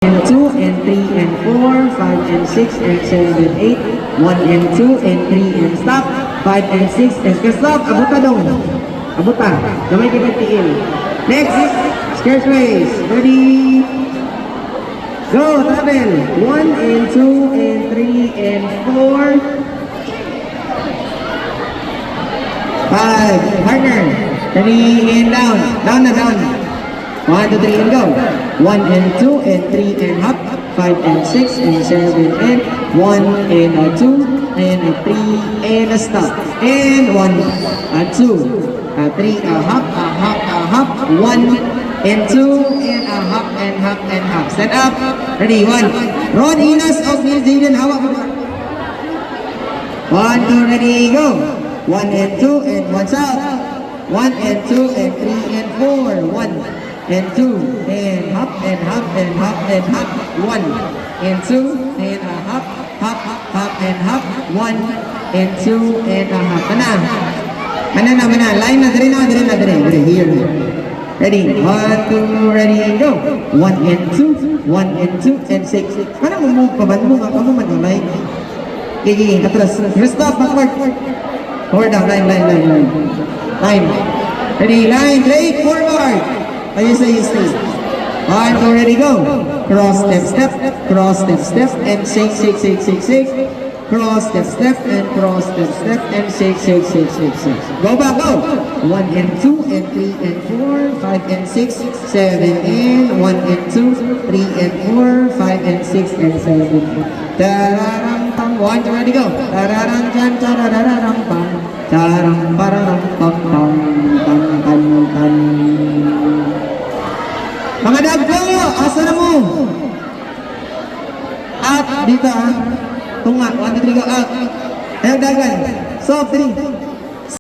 and 2 and 3 and 4, 5 and 6 and 7 and 8, 1 and 2 and 3 and stop, 5 and 6 and stop, abuta dong. Abuta, gamay kita tiil. Next, square space, ready, go, travel, 1 and 2 and 3 and 4, 5, partner, 3 and down, down na down. 1, 2, 3 and go. 1 and 2 and 3 and hop. 5 and 6 and 7 and 1 and a 2 and a 3 and a stop. And 1, a 2, a 3, a hop, a hop, a hop. 1 and 2 and a hop and hop and hop. Set up. Ready, 1. Ron Inas of New Zealand. Hawak mo. 1, 2, ready, go. 1 and 2 and 1 south. 1 and 2 and 3 and 4. 1 and 2 and hop and hop and hop and hop. 1 and 2 and a hop, hop, hop and hop. 1 and 2 and a hop. Mana. Line na dire. Here. Ready? 1, 2, ready, go. 1 and 2, 1 and 2 and 6. Mana mo move pa ba mo kamu man ulay? Gigi, atras. Stop, backward. Forward down, line. Ready, line, straight forward. Ayun sa stay. 1, 2, ready, go. Cross, step, cross, step, and shake. Cross, step, and cross, step, and shake. Go back, go. 1 and 2 and 3 and 4, 5 and 6, 7 and 1 and 2, 3 and 4, 5 and 6 and 7. Tararang pam, 1, 2, ready, go. Tararang chan, tararang pam, tararang pararang pam pam tan. Mga dagko, asa na mo? Up, dito ha. Tunga, 1, 2, 3, go, up. Ayaw dagan. Soft, 3.